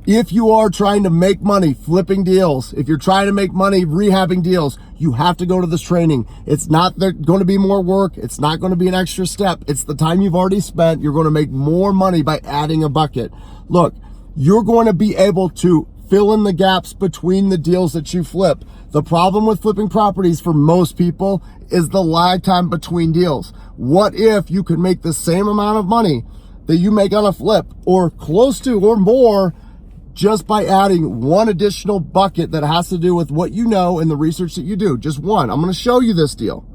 If you are trying to make money flipping deals, if you're trying to make money rehabbing deals, you have to go to this training. It's not going to be more work. It's not going to be an extra step. It's the time you've already spent. You're going to make more money by adding a bucket. Look, you're going to be able to fill in the gaps between the deals that you flip. The problem with flipping properties for most people is the lag time between deals. What if you could make the same amount of money that you make on a flip, or close to or more, just by adding one additional bucket that has to do with what you know and the research that you do? Just one. I'm going to show you this deal.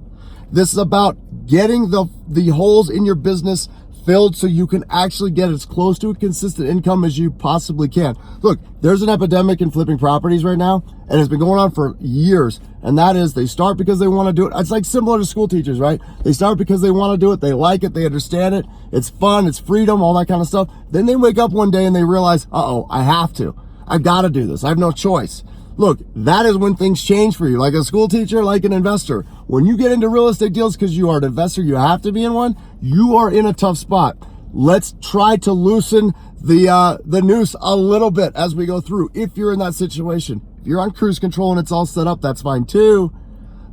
This is about getting the holes in your business filled so you can actually get as close to a consistent income as you possibly can. Look, there's an epidemic in flipping properties right now, and it's been going on for years. And that is, they start because they want to do it. It's like similar to school teachers, right? They start because they want to do it. They like it. They understand it. It's fun. It's freedom, all that kind of stuff. Then they wake up one day and they realize, uh-oh, I have to. I've got to do this. I have no choice. Look, that is when things change for you. Like a school teacher, like an investor. When you get into real estate deals because you are an investor, you have to be in one, you are in a tough spot. Let's try to loosen the noose a little bit as we go through. If you're in that situation, if you're on cruise control and it's all set up, that's fine too.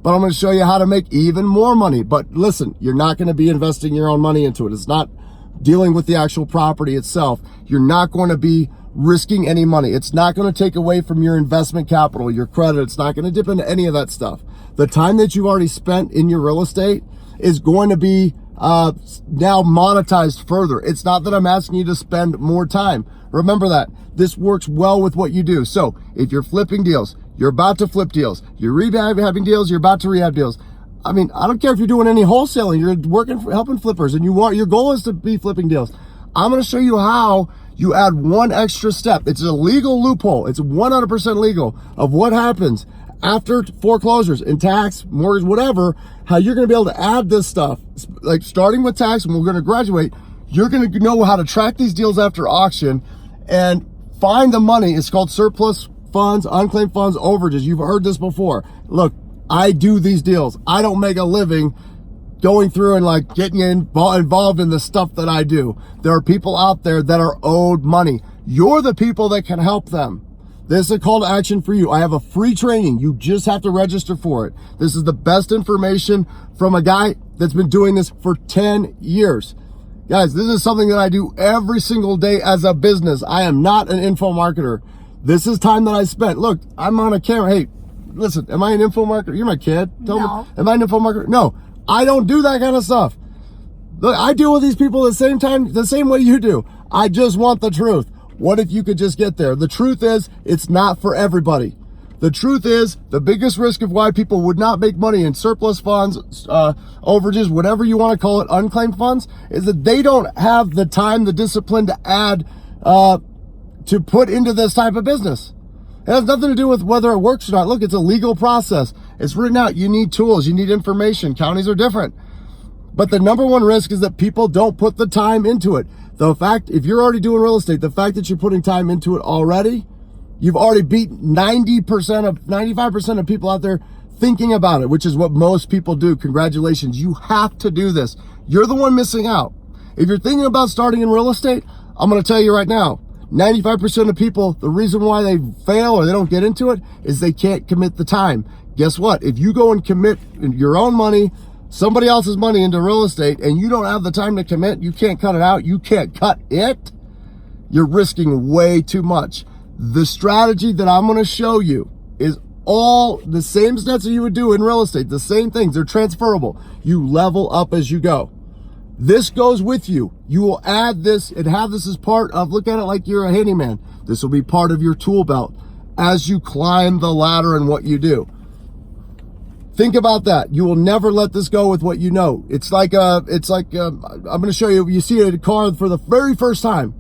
But I'm going to show you how to make even more money. But listen, you're not going to be investing your own money into it. It's not dealing with the actual property itself. You're not going to be risking any money. It's not going to take away from your investment capital, your credit. It's not going to dip into any of that stuff. The time that you've already spent in your real estate is going to be now monetized further. It's not that I'm asking you to spend more time. Remember that. This works well with what you do. So if you're flipping deals, you're about to flip deals, you're rehabbing deals, you're about to rehab deals. I mean, I don't care if you're doing any wholesaling, you're working, helping flippers, and your goal is to be flipping deals. I'm going to show you how you add one extra step. It's a legal loophole. It's 100% legal of what happens after foreclosures and tax, mortgage, whatever, how you're going to be able to add this stuff, like starting with tax, and we're going to graduate. You're going to know how to track these deals after auction and find the money. It's called surplus funds, unclaimed funds, overages. You've heard this before. Look, I do these deals. I don't make a living going through and like getting involved in the stuff that I do. There are people out there that are owed money. You're the people that can help them. This is a call to action for you. I have a free training. You just have to register for it. This is the best information from a guy that's been doing this for 10 years. Guys, this is something that I do every single day as a business. I am not an info marketer. This is time that I spent. Look, I'm on a camera. Hey, listen, am I an info marketer? You're my kid. Tell me, am I an info marketer? No, I don't do that kind of stuff. Look, I deal with these people at the same time, the same way you do. I just want the truth. What if you could just get there? The truth is, it's not for everybody. The truth is, the biggest risk of why people would not make money in surplus funds, overages, whatever you want to call it, unclaimed funds, is that they don't have the time, the discipline to add, to put into this type of business. It has nothing to do with whether it works or not. Look, it's a legal process. It's written out. You need tools. You need information. Counties are different. But the number one risk is that people don't put the time into it. The fact, if you're already doing real estate, the fact that you're putting time into it already, you've already beat 95% of people out there thinking about it, which is what most people do. Congratulations. You have to do this. You're the one missing out. If you're thinking about starting in real estate, I'm going to tell you right now, 95% of people, the reason why they fail or they don't get into it is they can't commit the time. Guess what? If you go and commit your own money, somebody else's money into real estate, and you don't have the time to commit, you can't cut it out, you can't cut it, you're risking way too much. The strategy that I'm going to show you is all the same steps that you would do in real estate, the same things, they're transferable. You level up as you go. This goes with you. You will add this and have this as part of, look at it like you're a handyman. This will be part of your tool belt as you climb the ladder in what you do. Think about that. You will never let this go with what you know. It's like I'm going to show you, you see a car for the very first time,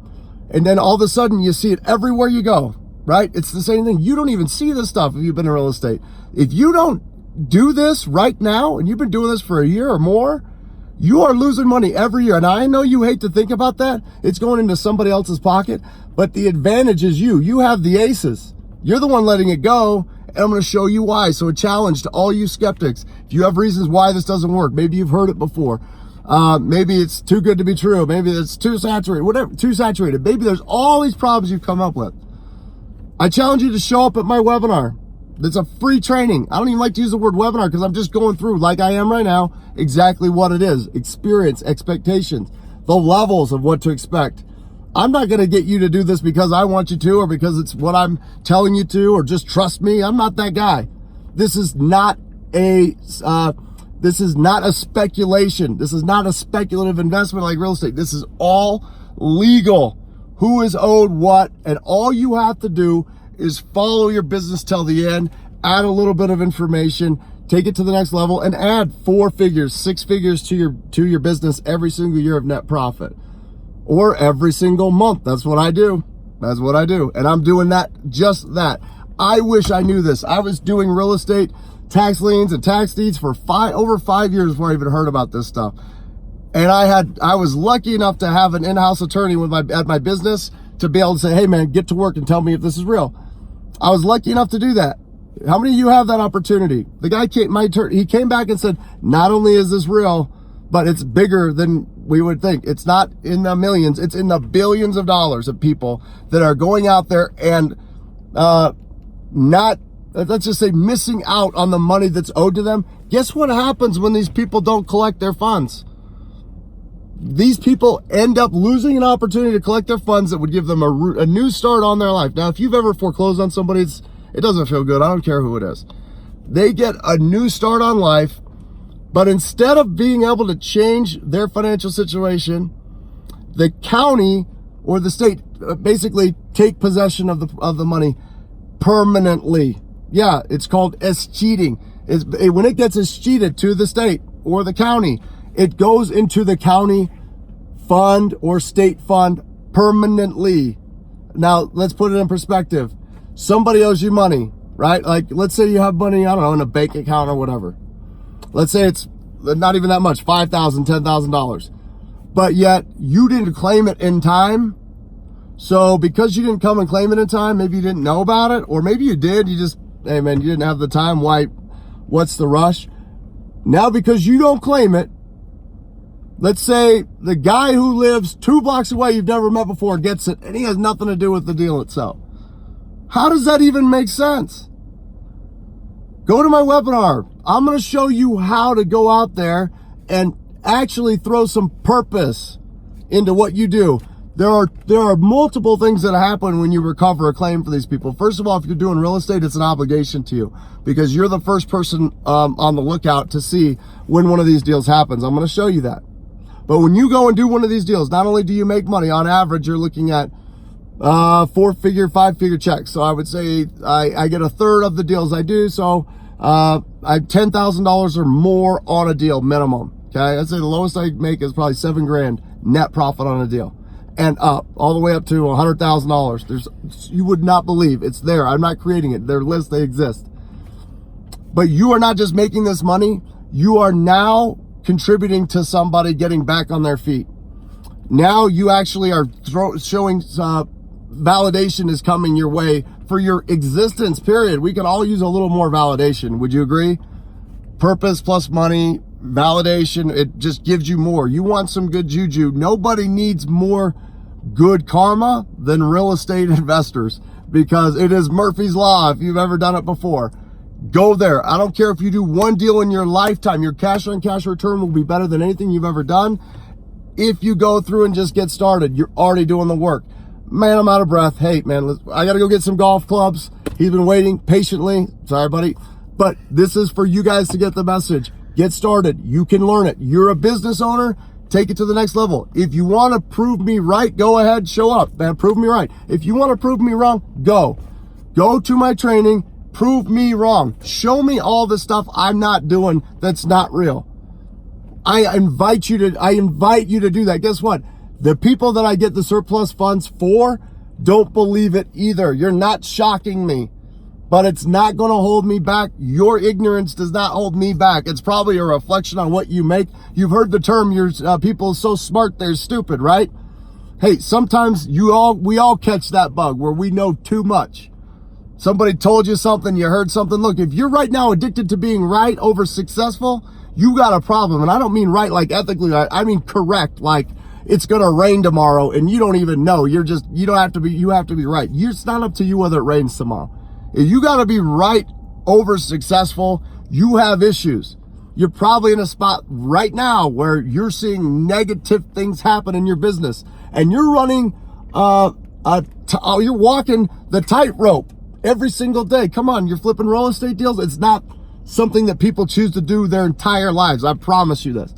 and then all of a sudden you see it everywhere you go, right? It's the same thing. You don't even see this stuff if you've been in real estate. If you don't do this right now, and you've been doing this for a year or more, you are losing money every year. And I know you hate to think about that. It's going into somebody else's pocket, but the advantage is you. You have the aces. You're the one letting it go. And I'm going to show you why. So a challenge to all you skeptics. If you have reasons why this doesn't work, maybe you've heard it before. Maybe it's too good to be true. Maybe it's too saturated, whatever, too saturated. Maybe there's all these problems you've come up with. I challenge you to show up at my webinar. It's a free training. I don't even like to use the word webinar because I'm just going through, like I am right now, exactly what it is. Experience, expectations, the levels of what to expect. I'm not going to get you to do this because I want you to, or because it's what I'm telling you to, or just trust me. I'm not that guy. This is not a speculation. This is not a speculative investment like real estate. This is all legal. Who is owed what, and all you have to do is follow your business till the end, add a little bit of information, take it to the next level, and add 4 figures, 6 figures to your business every single year of net profit, or every single month. That's what I do. That's what I do, and I'm doing just that. I wish I knew this. I was doing real estate, tax liens, and tax deeds for over 5 years before I even heard about this stuff. And I was lucky enough to have an in-house attorney at my business to be able to say, hey man, get to work and tell me if this is real. I was lucky enough to do that. How many of you have that opportunity? The guy he came back and said, not only is this real, but it's bigger than we would think. It's not in the millions, it's in the billions of dollars of people that are going out there and not, let's just say, missing out on the money that's owed to them. Guess what happens when these people don't collect their funds? These people end up losing an opportunity to collect their funds that would give them a new start on their life. Now, if you've ever foreclosed on somebody, it doesn't feel good. I don't care who it is. They get a new start on life, but instead of being able to change their financial situation, the county or the state basically take possession of the money permanently. Yeah, it's called escheating. When it gets escheated to the state or the county, it goes into the county fund or state fund permanently. Now, let's put it in perspective. Somebody owes you money, right? Like, let's say you have money, I don't know, in a bank account or whatever. Let's say it's not even that much, $5,000, $10,000. But yet, you didn't claim it in time. So, because you didn't come and claim it in time, maybe you didn't know about it, or maybe you did, hey man, you didn't have the time, what's the rush? Now, because you don't claim it, let's say the guy who lives 2 blocks away you've never met before gets it, and he has nothing to do with the deal itself. How does that even make sense? Go to my webinar. I'm going to show you how to go out there and actually throw some purpose into what you do. There are multiple things that happen when you recover a claim for these people. First of all, if you're doing real estate, it's an obligation to you because you're the first person on the lookout to see when one of these deals happens. I'm going to show you that. But when you go and do one of these deals, not only do you make money, on average, you're looking at 4-figure, 5-figure checks. So I would say I get a third of the deals I do. So I have $10,000 or more on a deal minimum. Okay, I'd say the lowest I make is probably $7,000 net profit on a deal, and up all the way up to $100,000. You would not believe it's there. I'm not creating it. They're lists. They exist. But you are not just making this money. You are now contributing to somebody getting back on their feet. Now you actually are showing validation is coming your way for your existence, period. We could all use a little more validation. Would you agree? Purpose plus money, validation, it just gives you more. You want some good juju. Nobody needs more good karma than real estate investors, because it is Murphy's Law. If you've ever done it before, go there. I don't care if you do one deal in your lifetime. Your cash on cash return will be better than anything you've ever done. If you go through and just get started, you're already doing the work. Man, I'm out of breath. Hey, man, I got to go get some golf clubs. He's been waiting patiently. Sorry, buddy. But this is for you guys to get the message. Get started. You can learn it. You're a business owner. Take it to the next level. If you want to prove me right, go ahead, show up, man. Prove me right. If you want to prove me wrong, go to my training. Prove me wrong. Show me all the stuff I'm not doing that's not real. I invite you to do that. Guess what? The people that I get the surplus funds for don't believe it either. You're not shocking me, but it's not going to hold me back. Your ignorance does not hold me back. It's probably a reflection on what you make. You've heard the term, people are so smart, they're stupid, right? Hey, sometimes we all catch that bug where we know too much. Somebody told you something, you heard something. Look, if you're right now addicted to being right over successful, you got a problem. And I don't mean right like ethically right. I mean correct. Like, it's going to rain tomorrow and you don't even know. You have to be right. It's not up to you whether it rains tomorrow. If you got to be right over successful, you have issues. You're probably in a spot right now where you're seeing negative things happen in your business and you're running, you're walking the tightrope every single day. Come on, you're flipping real estate deals. It's not something that people choose to do their entire lives. I promise you this.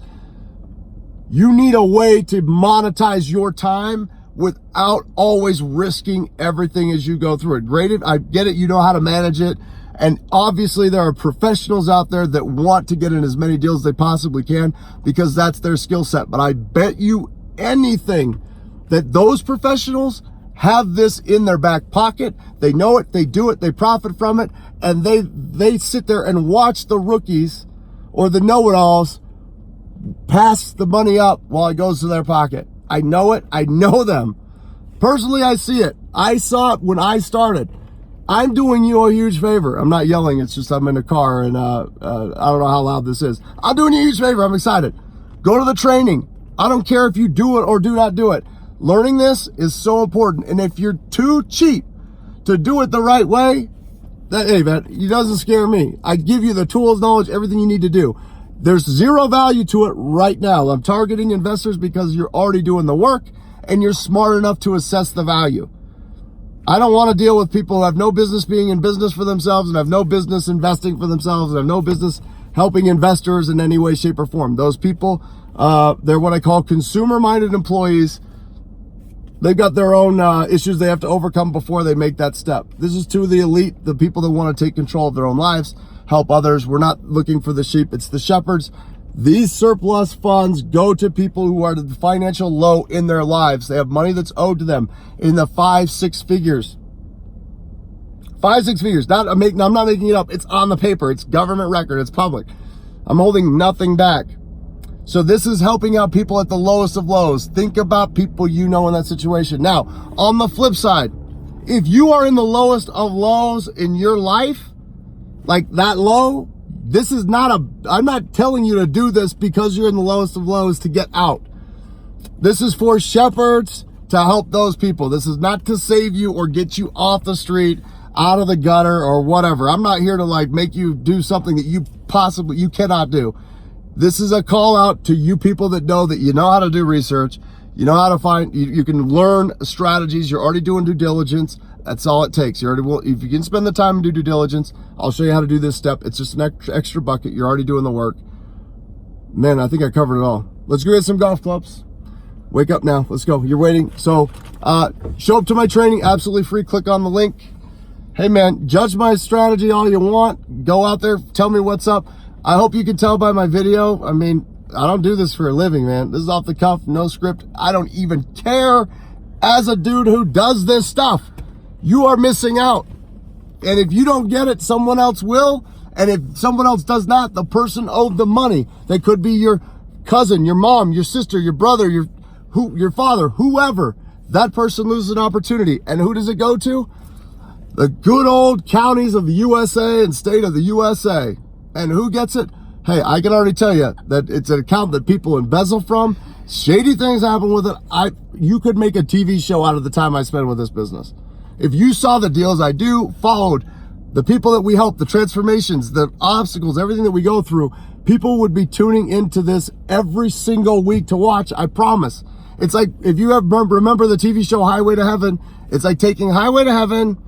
You need a way to monetize your time without always risking everything as you go through it. Graded, I get it. You know how to manage it. And obviously there are professionals out there that want to get in as many deals as they possibly can because that's their skill set. But I bet you anything that those professionals have this in their back pocket. They know it, they do it, they profit from it, and they sit there and watch the rookies or the know-it-alls pass the money up while it goes to their pocket. I know it, I know them. Personally, I see it. I saw it when I started. I'm doing you a huge favor. I'm not yelling, it's just I'm in a car and I don't know how loud this is. I'm doing you a huge favor, I'm excited. Go to the training. I don't care if you do it or do not do it. Learning this is so important. And if you're too cheap to do it the right way, hey man, it doesn't scare me. I give you the tools, knowledge, everything you need to do. There's zero value to it right now. I'm targeting investors because you're already doing the work and you're smart enough to assess the value. I don't want to deal with people who have no business being in business for themselves and have no business investing for themselves and have no business helping investors in any way, shape, or form. Those people, they're what I call consumer-minded employees. They've got their own issues they have to overcome before they make that step. This is to the elite, the people that want to take control of their own lives, help others. We're not looking for the sheep, it's the shepherds. These surplus funds go to people who are the financial low in their lives. They have money that's owed to them in the 5-6 figures. 5-6 figures. I'm not making it up. It's on the paper. It's government record. It's public. I'm holding nothing back. So this is helping out people at the lowest of lows. Think about people you know in that situation. Now, on the flip side, if you are in the lowest of lows in your life, like that low, this is I'm not telling you to do this because you're in the lowest of lows to get out. This is for shepherds to help those people. This is not to save you or get you off the street, out of the gutter or whatever. I'm not here to like make you do something that you cannot do. This is a call out to you people that know that you know how to do research. You know how to find, you can learn strategies. You're already doing due diligence. That's all it takes. You already will. If you can spend the time and do due diligence, I'll show you how to do this step. It's just an extra bucket. You're already doing the work. Man, I think I covered it all. Let's go get some golf clubs. Wake up now. Let's go. You're waiting. So show up to my training. Absolutely free. Click on the link. Hey, man, judge my strategy all you want. Go out there. Tell me what's up. I hope you can tell by my video. I mean, I don't do this for a living, man. This is off the cuff. No script. I don't even care as a dude who does this stuff. You are missing out. And if you don't get it, someone else will. And if someone else does not, the person owed the money. They could be your cousin, your mom, your sister, your brother, your father, whoever. That person loses an opportunity. And who does it go to? The good old counties of the USA and state of the USA. And who gets it? Hey, I can already tell you that it's an account that people embezzle from. Shady things happen with it. You could make a TV show out of the time I spend with this business. If you saw the deals I do, followed the people that we help, the transformations, the obstacles, everything that we go through, people would be tuning into this every single week to watch. I promise. It's like, if you remember the TV show Highway to Heaven, it's like taking Highway to Heaven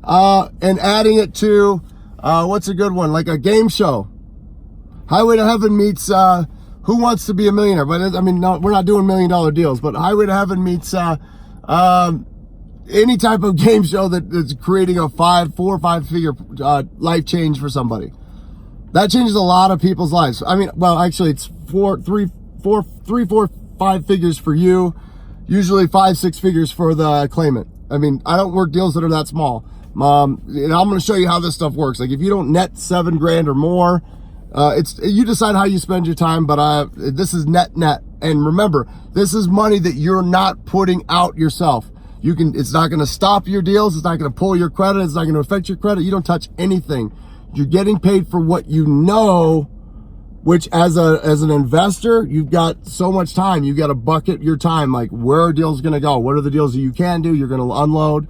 and adding it to, what's a good one? Like a game show. Highway to Heaven meets Who Wants to Be a Millionaire? But I mean, no, we're not doing $1 million deals, but Highway to Heaven meets any type of game show that's creating a 4 or 5 figure life change for somebody. That changes a lot of people's lives. I mean, well, actually it's 3, 4, 5 figures for you, usually 5, 6 figures for the claimant. I mean, I don't work deals that are that small. And I'm going to show you how this stuff works. Like if you don't net $7,000 or more, you decide how you spend your time, but this is net. And remember, this is money that you're not putting out yourself. It's not going to stop your deals. It's not going to pull your credit. It's not going to affect your credit. You don't touch anything. You're getting paid for what you know which as an investor, you've got so much time. You got to bucket your time. Like, where are deals going to go? What are the deals that you can do? You're going to unload.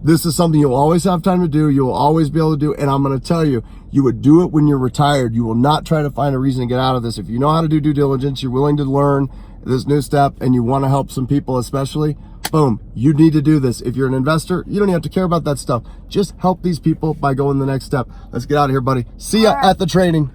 This is something you'll always have time to do. You'll always be able to do. And I'm going to tell you, you would do it when you're retired. You will not try to find a reason to get out of this. If you know how to do due diligence, you're willing to learn this new step, and you want to help some people especially, boom, you need to do this. If you're an investor, you don't even have to care about that stuff. Just help these people by going the next step. Let's get out of here, buddy. See ya at the training.